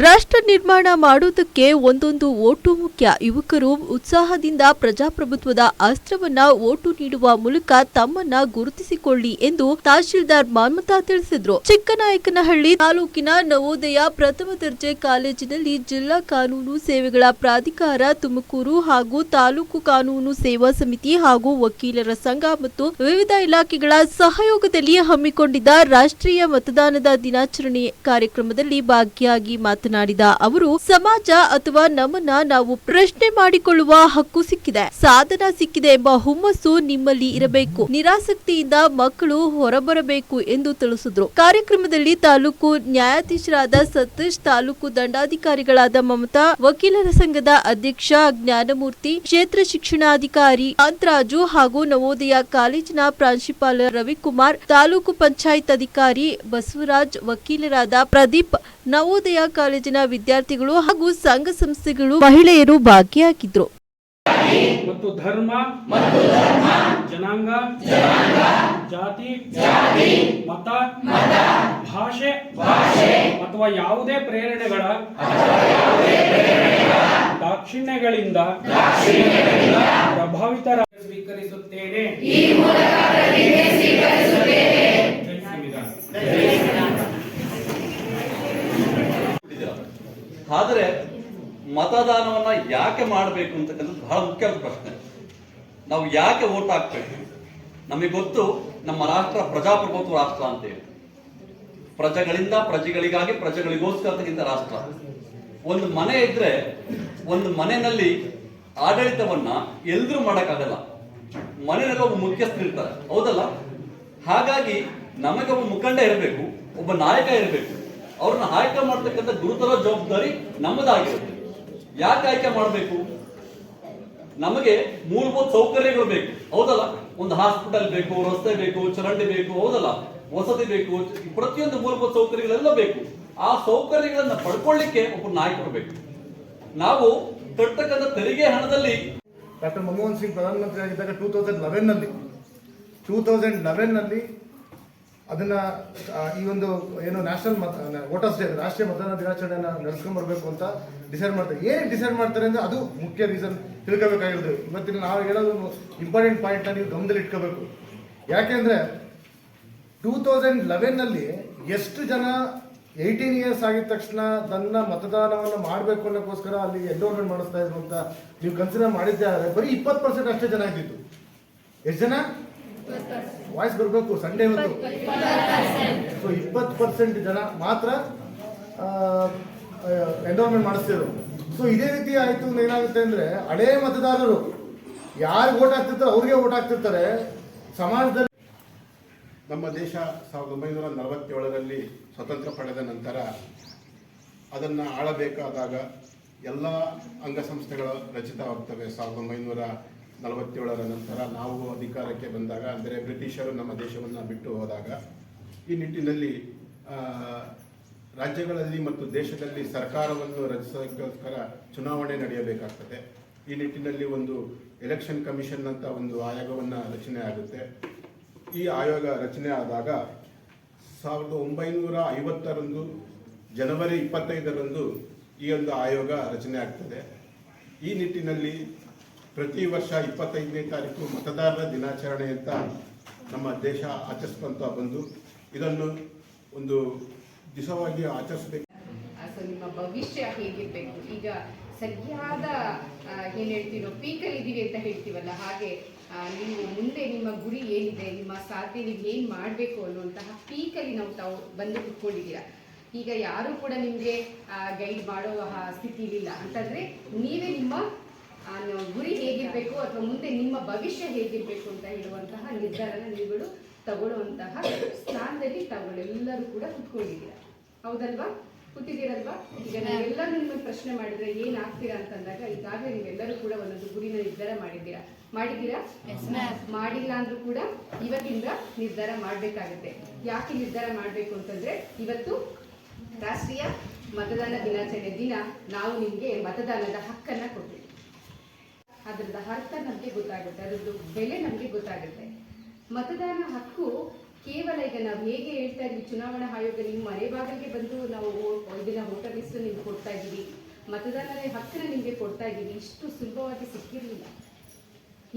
ರಾಷ್ಟ್ರ ನಿರ್ಮಾಣ ಮಾಡುವುದಕ್ಕೆ ಒಂದೊಂದು ಓಟು ಮುಖ್ಯ. ಯುವಕರು ಉತ್ಸಾಹದಿಂದ ಪ್ರಜಾಪ್ರಭುತ್ವದ ಅಸ್ತ್ರವನ್ನ ಓಟು ನೀಡುವ ಮೂಲಕ ತಮ್ಮನ್ನ ಗುರುತಿಸಿಕೊಳ್ಳಿ ಎಂದು ತಹಶೀಲ್ದಾರ್ ಮಮತಾ ತಿಳಿಸಿದರು. ಚಿಕ್ಕನಾಯಕನಹಳ್ಳಿ ತಾಲೂಕಿನ ನವೋದಯ ಪ್ರಥಮ ದರ್ಜೆ ಕಾಲೇಜಿನಲ್ಲಿ ಜಿಲ್ಲಾ ಕಾನೂನು ಸೇವೆಗಳ ಪ್ರಾಧಿಕಾರ ತುಮಕೂರು ಹಾಗೂ ತಾಲೂಕು ಕಾನೂನು ಸೇವಾ ಸಮಿತಿ ಹಾಗೂ ವಕೀಲರ ಸಂಘ ಮತ್ತು ವಿವಿಧ ಇಲಾಖೆಗಳ ಸಹಯೋಗದಲ್ಲಿ ಹಮ್ಮಿಕೊಂಡಿದ್ದ ರಾಷ್ಟ್ರೀಯ ಮತದಾನದ ದಿನಾಚರಣೆ ಕಾರ್ಯಕ್ರಮದಲ್ಲಿ ಭಾಗಿಯಾಗಿ ಮಾತನಾಡಿದ ಅವರು, ಸಮಾಜ ಅಥವಾ ನಮ್ಮನ್ನ ನಾವು ಪ್ರಶ್ನೆ ಮಾಡಿಕೊಳ್ಳುವ ಹಕ್ಕು ಸಿಕ್ಕಿದೆ, ಸಾಧನ ಸಿಕ್ಕಿದೆ ಎಂಬ ಹುಮ್ಮಸ್ಸು ನಿಮ್ಮಲ್ಲಿ ಇರಬೇಕು. ನಿರಾಸಕ್ತಿಯಿಂದ ಮಕ್ಕಳು ಹೊರಬರಬೇಕು ಎಂದು ತಿಳಿಸಿದರು. ಕಾರ್ಯಕ್ರಮದಲ್ಲಿ ತಾಲೂಕು ನ್ಯಾಯಾಧೀಶರಾದ ಸತೀಶ್, ತಾಲೂಕು ದಂಡಾಧಿಕಾರಿಗಳಾದ ಮಮತಾ, ವಕೀಲರ ಸಂಘದ ಅಧ್ಯಕ್ಷ ಜ್ಞಾನಮೂರ್ತಿ, ಕ್ಷೇತ್ರ ಶಿಕ್ಷಣಾಧಿಕಾರಿ ಕಾಂತರಾಜು ಹಾಗೂ ನವೋದಯ ಕಾಲೇಜಿನ ಪ್ರಾಂಶುಪಾಲ ರವಿಕುಮಾರ್, ತಾಲೂಕು ಪಂಚಾಯತ್ ಅಧಿಕಾರಿ ಬಸವರಾಜ್, ವಕೀಲರಾದ ಪ್ರದೀಪ್, ನವೋದಯ ಕಾಲೇಜಿನ ವಿದ್ಯಾರ್ಥಿಗಳು ಹಾಗೂ ಸಂಘ ಸಂಸ್ಥೆಗಳು, ಮಹಿಳೆಯರು ಭಾಗಿಯಾಗಿದ್ದರು. ಮತ್ತು ಧರ್ಮ, ಜನಾಂಗ, ಜಾತಿ, ಮತ, ಭಾಷೆ ಅಥವಾ ಯಾವುದೇ ಪ್ರೇರಣೆಗಳ ದಾಕ್ಷಿಣ್ಯಗಳಿಂದ ಪ್ರಭಾವಿತರಾಗಿ ಸ್ವೀಕರಿಸುತ್ತೇನೆ. ಆದರೆ ಮತದಾನವನ್ನ ಯಾಕೆ ಮಾಡಬೇಕು ಅಂತಕ್ಕಂಥದ್ದು ಬಹಳ ಮುಖ್ಯವಾದ ಪ್ರಶ್ನೆ. ನಾವು ಯಾಕೆ ವೋಟ್ ಹಾಕ್ಬೇಕು? ನಮಗೆ ಗೊತ್ತು, ನಮ್ಮ ರಾಷ್ಟ್ರ ಪ್ರಜಾಪ್ರಭುತ್ವ ರಾಷ್ಟ್ರ ಅಂತೇಳಿ, ಪ್ರಜೆಗಳಿಂದ ಪ್ರಜೆಗಳಿಗಾಗಿ ಪ್ರಜೆಗಳಿಗೋಸ್ಕರಕ್ಕಿಂತ ರಾಷ್ಟ್ರ. ಒಂದು ಮನೆ ಇದ್ರೆ ಒಂದು ಮನೆಯಲ್ಲಿ ಆಡಳಿತವನ್ನ ಎಲ್ರೂ ಮಾಡೋಕ್ಕಾಗಲ್ಲ. ಮನೆಯಲ್ಲಿ ಒಬ್ಬ ಮುಖ್ಯಸ್ಥರಿರ್ತಾರೆ, ಹೌದಲ್ಲ? ಹಾಗಾಗಿ ನಮಗೆ ಒಬ್ಬ ಮುಖಂಡ ಇರಬೇಕು, ಒಬ್ಬ ನಾಯಕ ಇರಬೇಕು. ಅವ್ರನ್ನ ಆಯ್ಕೆ ಮಾಡ್ತಕ್ಕಂಥ ಗುರುತರ ಜವಾಬ್ದಾರಿ ನಮ್ಮದಾಗಿರುತ್ತೆ. ಯಾಕೆ ಆಯ್ಕೆ ಮಾಡಬೇಕು? ನಮಗೆ ಮೂಲಭೂತ ಸೌಕರ್ಯಗಳು ಬೇಕು, ಹೌದಲ್ಲ? ಒಂದು ಹಾಸ್ಪಿಟಲ್ ಬೇಕು, ರಸ್ತೆ ಬೇಕು, ಚರಂಡಿ ಬೇಕು, ಹೌದಲ್ಲ? ವಸತಿ ಬೇಕು, ಪ್ರತಿಯೊಂದು ಮೂಲಭೂತ ಸೌಕರ್ಯಗಳೆಲ್ಲ ಬೇಕು. ಆ ಸೌಕರ್ಯಗಳನ್ನ ಪಡ್ಕೊಳ್ಳಿಕ್ಕೆ ಒಬ್ಬ ನಾಯಕರು ಬೇಕು. ನಾವು ಕಟ್ಟತಕ್ಕಂಥ ತೆರಿಗೆ ಹಣದಲ್ಲಿ ಡಾಕ್ಟರ್ ಮನಮೋಹನ್ ಸಿಂಗ್ ಪ್ರಧಾನಮಂತ್ರಿ ಆಗಿದ್ದಾಗ 2011ನಲ್ಲಿ ಅದನ್ನ ಈ ಒಂದು ಏನು ನ್ಯಾಷನಲ್ ವೋಟರ್ಸ್ ಡೇ, ರಾಷ್ಟ್ರೀಯ ಮತದಾನ ದಿನಾಚರಣೆಯನ್ನು ನಡೆಸ್ಕೊಂಡ್ ಬರಬೇಕು ಅಂತ ಡಿಸೈಡ್ ಮಾಡ್ತಾರೆ. ಏನಕ್ಕೆ ಡಿಸೈಡ್ ಮಾಡ್ತಾರೆ ಅಂದ್ರೆ ಅದು ಮುಖ್ಯ ರೀಸನ್ ತಿಳ್ಕೋಬೇಕಾಗಿರೋದು. ಇವತ್ತಿನ ನಾವು ಹೇಳೋದು ಇಂಪಾರ್ಟೆಂಟ್ ಪಾಯಿಂಟ್ ನೀವು ಗಮನದಲ್ಲಿ ಇಟ್ಕೋಬೇಕು. ಯಾಕೆಂದ್ರೆ 2011ನಲ್ಲಿ ಎಷ್ಟು ಜನ 18 ಇಯರ್ಸ್ ಆಗಿದ ತಕ್ಷಣ ತನ್ನ ಮತದಾನವನ್ನು ಮಾಡಬೇಕು ಅನ್ನೋಕ್ಕೋಸ್ಕರ ಅಲ್ಲಿ ಎನ್ರೋಲ್ಮೆಂಟ್ ಮಾಡಿಸ್ತಾ ಇದ್ರು ಅಂತ ನೀವು ಕನ್ಸಿಡರ್ ಮಾಡಿದ್ದಾರೆ. ಬರೀ 20% ಅಷ್ಟೇ ಜನ ಇದ್ದಿತ್ತು. ಎಷ್ಟು ಜನ? ವಾಯ್ಸ್ ಬರಬೇಕು, ಸಂಡೇ ಇವತ್ತು. ಸೊ 20% ಜನ ಮಾತ್ರ ಎನ್ರೋಲ್ಮೆಂಟ್ ಮಾಡಿಸ್ತಿದ್ರು. ಸೊ ಇದೇ ರೀತಿ ಆಯ್ತು. ಏನಾಗುತ್ತೆ ಅಂದ್ರೆ ಹಳೇ ಮತದಾರರು ಯಾರು ವೋಟ್ ಹಾಕ್ತಿರ್ತಾರೆ ಅವ್ರಿಗೆ ವೋಟ್ ಹಾಕ್ತಿರ್ತಾರೆ. ಸಮಾಜದಲ್ಲಿ ನಮ್ಮ ದೇಶ 1947ರಲ್ಲಿ ಸ್ವತಂತ್ರ ಪಡೆದ ನಂತರ ಅದನ್ನು ಆಳಬೇಕಾದಾಗ ಎಲ್ಲ ಅಂಗಸಂಸ್ಥೆಗಳು ರಚಿತವಾಗ್ತವೆ. 1947ರ ನಂತರ ನಾವು ಅಧಿಕಾರಕ್ಕೆ ಬಂದಾಗ, ಅಂದರೆ ಬ್ರಿಟಿಷರು ನಮ್ಮ ದೇಶವನ್ನು ಬಿಟ್ಟು ಹೋದಾಗ, ಈ ನಿಟ್ಟಿನಲ್ಲಿ ರಾಜ್ಯಗಳಲ್ಲಿ ಮತ್ತು ದೇಶದಲ್ಲಿ ಸರ್ಕಾರವನ್ನು ರಚಿಸೋದಕ್ಕೋಸ್ಕರ ಚುನಾವಣೆ ನಡೆಯಬೇಕಾಗ್ತದೆ. ಈ ನಿಟ್ಟಿನಲ್ಲಿ ಒಂದು ಎಲೆಕ್ಷನ್ ಕಮಿಷನ್ ಅಂತ ಒಂದು ಆಯೋಗವನ್ನು ರಚನೆ ಆಗುತ್ತೆ. ಈ ಆಯೋಗ ರಚನೆ ಆದಾಗ 1950ರಂದು ಜನವರಿ 25ರಂದು ಈ ಒಂದು ಆಯೋಗ ರಚನೆ ಆಗ್ತದೆ. ಈ ನಿಟ್ಟಿನಲ್ಲಿ ಪ್ರತಿ ವರ್ಷ 25ನೇ ತಾರೀಕು ಮತದಾರರ ದಿನಾಚರಣೆ ಅಂತ ನಮ್ಮ ದೇಶ ಆಚರಿಸ್ಕೊಂತ ಬಂದು ಇದನ್ನು ಒಂದು ದಿವಸವಾಗಿ ಆಚರಿಸಬೇಕು. ನಿಮ್ಮ ಭವಿಷ್ಯ ಹೇಗಿರಬೇಕು, ಈಗ ಸರಿಯಾದ ಏನು ಹೇಳ್ತೀರೋ ಪೀಕಲ್ಲಿ ಇದ್ದೀವಿ ಅಂತ ಹೇಳ್ತೀವಲ್ಲ, ಹಾಗೆ ನೀವು ಮುಂದೆ ನಿಮ್ಮ ಗುರಿ ಏನಿದೆ, ನಿಮ್ಮ ಸಾಧ್ಯ ನೀವು ಏನು ಮಾಡಬೇಕು ಅನ್ನುವಂತಹ ಪೀಕಲ್ಲಿ ತಾವು ಬಂದು ಕುತ್ಕೊಂಡಿದ್ದೀರಾ. ಈಗ ಯಾರೂ ಕೂಡ ನಿಮಗೆ ಗೈಡ್ ಮಾಡೋ ಸ್ಥಿತಿಲಿಲ್ಲ ಅಂತಂದರೆ ನೀವೇ ನಿಮ್ಮ ಗುರಿ ಹೇಗಿರಬೇಕು ಅಥವಾ ಮುಂದೆ ನಿಮ್ಮ ಭವಿಷ್ಯ ಹೇಗಿರಬೇಕು ಅಂತ ಹೇಳುವಂತಹ ನಿರ್ಧಾರನ ನೀವುಗಳು ತಗೊಳ್ಳುವಂತಹ ಸ್ಥಾನದಲ್ಲಿ ತಾವುಗಳೆಲ್ಲರೂ ಕೂಡ ಕುತ್ಕೊಂಡಿದ್ದೀರಾ, ಹೌದಲ್ವಾ? ಕೂತಿದ್ದೀರಲ್ವಾ? ಈಗ ನಾವೆಲ್ಲ ನಿಮ್ಮ ಪ್ರಶ್ನೆ ಮಾಡಿದ್ರೆ ಏನಾಗ್ತೀರಾ ಅಂತಂದಾಗ ಈಗಾಗಲೇ ನೀವೆಲ್ಲರೂ ಕೂಡ ಒಂದೊಂದು ಗುರಿನ ನಿರ್ಧಾರ ಮಾಡಿದ್ದೀರಾ. ಮಾಡಿಲ್ಲ ಅಂದ್ರೂ ಕೂಡ ಇವತ್ತಿಂದ ನಿರ್ಧಾರ ಮಾಡಬೇಕಾಗುತ್ತೆ. ಯಾಕೆ ನಿರ್ಧಾರ ಮಾಡಬೇಕು ಅಂತಂದ್ರೆ, ಇವತ್ತು ರಾಷ್ಟ್ರೀಯ ಮತದಾನ ದಿನಾಚರಣೆ ದಿನ ನಾವು ನಿಮಗೆ ಮತದಾನದ ಹಕ್ಕನ್ನು ಕೊಡ್ತೀವಿ. ಅದರದ ಅರ್ಥ ನಮಗೆ ಗೊತ್ತಾಗುತ್ತೆ, ಅದರದ್ದು ಬೆಲೆ ನಮಗೆ ಗೊತ್ತಾಗುತ್ತೆ. ಮತದಾನ ಹಕ್ಕು ಕೇವಲ ಈಗ ನಾವು ಹೇಗೆ ಹೇಳ್ತಾ ಇದ್ವಿ, ಚುನಾವಣಾ ಆಯೋಗ ನಿಮ್ಮ ಮನೆ ಬಾಗಿಲಿಗೆ ಬಂದು ನಾವು ಇದನ್ನ ವೋಟರ್ ಲಿಸ್ಟ್ ನಿಮ್ಗೆ ಕೊಡ್ತಾ ಇದ್ದೀವಿ, ಮತದಾನದ ಹಕ್ಕನ್ನ ನಿಮಗೆ ಕೊಡ್ತಾ ಇದ್ದೀವಿ, ಇಷ್ಟು ಸುಲಭವಾಗಿ ಸಿಕ್ಕಿರಲಿಲ್ಲ.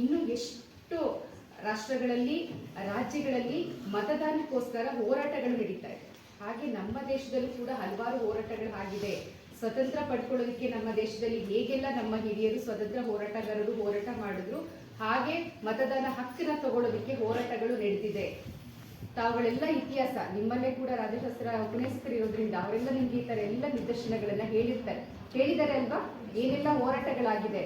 ಇನ್ನು ಎಷ್ಟು ರಾಷ್ಟ್ರಗಳಲ್ಲಿ, ರಾಜ್ಯಗಳಲ್ಲಿ ಮತದಾನಕ್ಕೋಸ್ಕರ ಹೋರಾಟಗಳು ನಡೀತಾ ಇದೆ. ಹಾಗೆ ನಮ್ಮ ದೇಶದಲ್ಲೂ ಕೂಡ ಹಲವಾರು ಹೋರಾಟಗಳು ಆಗಿದೆ. ಸ್ವತಂತ್ರ ಪಡ್ಕೊಳ್ಳೋದಕ್ಕೆ ನಮ್ಮ ದೇಶದಲ್ಲಿ ಹೇಗೆಲ್ಲ ನಮ್ಮ ಹಿರಿಯರು ಸ್ವತಂತ್ರ ಹೋರಾಟಗಾರರು ಹೋರಾಟ ಮಾಡಿದ್ರು, ಹಾಗೆ ಮತದಾನ ಹಕ್ಕನ್ನ ತಗೊಳ್ಳೋದಕ್ಕೆ ಹೋರಾಟಗಳು ನಡೆದಿದೆ. ತಾವುಗಳೆಲ್ಲ ಇತಿಹಾಸ, ನಿಮ್ಮಲ್ಲೇ ಕೂಡ ರಾಜಶಾಸ್ತ್ರ ಉಪನ್ಯಾಸಕರಿರೋದ್ರಿಂದ ಅವರೆಲ್ಲ ನಿಮ್ಗೆ ಈ ಥರ ಎಲ್ಲ ನಿದರ್ಶನಗಳನ್ನ ಹೇಳಿದ್ದಾರೆ ಅಲ್ವಾ, ಏನೆಲ್ಲ ಹೋರಾಟಗಳಾಗಿದೆ.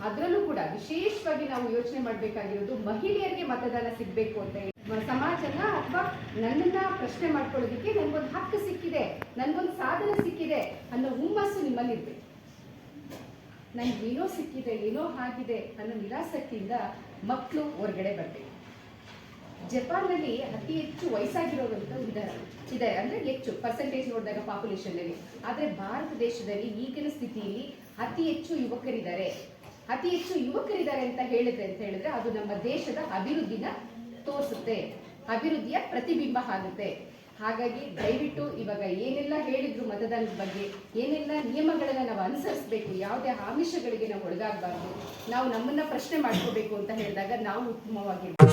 ಅದರಲ್ಲೂ ಕೂಡ ವಿಶೇಷವಾಗಿ ನಾವು ಯೋಚನೆ ಮಾಡಬೇಕಾಗಿರೋದು ಮಹಿಳೆಯರಿಗೆ ಮತದಾನ ಸಿಗಬೇಕು ಅಂತ ಹೇಳಿ, ಸಮಾಜನ ಅಥವಾ ನನ್ನನ್ನ ಪ್ರಶ್ನೆ ಮಾಡ್ಕೊಳ್ಳೋದಕ್ಕೆ ನನ್ಗೊಂದು ಹಕ್ಕು ಸಿಕ್ಕಿದೆ, ನನ್ಗೊಂದು ಸಾಧನೆ ಸಿಕ್ಕಿದೆ ಅನ್ನೋ ಹುಮ್ಮಸ್ಸು ನಿಮ್ಮಲ್ಲಿ ಇರ್ಬೇಕು. ನನ್ಗೆ ಏನೋ ಸಿಕ್ಕಿದೆ, ಏನೋ ಆಗಿದೆ ಅನ್ನೋ ನಿರಾಸಕ್ತಿಯಿಂದ ಮಕ್ಕಳು ಹೊರಗಡೆ ಬರಬೇಕು. ಜಪಾನ್ನಲ್ಲಿ ಅತಿ ಹೆಚ್ಚು ವಯಸ್ಸಾಗಿರೋದಂತ ಇದೆ, ಅಂದ್ರೆ ಹೆಚ್ಚು ಪರ್ಸೆಂಟೇಜ್ ನೋಡಿದಾಗ ಪಾಪ್ಯುಲೇಷನ್ ಅಲ್ಲಿ. ಆದ್ರೆ ಭಾರತ ದೇಶದಲ್ಲಿ ಈಗಿನ ಸ್ಥಿತಿಯಲ್ಲಿ ಅತಿ ಹೆಚ್ಚು ಯುವಕರಿದ್ದಾರೆ ಅಂತ ಹೇಳಿದ್ರೆ ಅದು ನಮ್ಮ ದೇಶದ ಅಭಿವೃದ್ಧಿನ ತೋರಿಸುತ್ತೆ, ಅಭಿವೃದ್ಧಿಯ ಪ್ರತಿಬಿಂಬ ಆಗುತ್ತೆ. ಹಾಗಾಗಿ ದಯವಿಟ್ಟು ಇವಾಗ ಏನೆಲ್ಲ ಹೇಳಿದ್ರು ಮತದಾನದ ಬಗ್ಗೆ, ಏನೆಲ್ಲ ನಿಯಮಗಳನ್ನ ನಾವು ಅನುಸರಿಸಬೇಕು, ಯಾವುದೇ ಆಮಿಷಗಳಿಗೆ ನಾವು ಒಳಗಾಗಬಾರ್ದು, ನಾವು ನಮ್ಮನ್ನ ಪ್ರಶ್ನೆ ಮಾಡ್ಕೋಬೇಕು ಅಂತ ಹೇಳಿದಾಗ ನಾವು ಉತ್ತಮವಾಗಿರ್ಬೇಕು.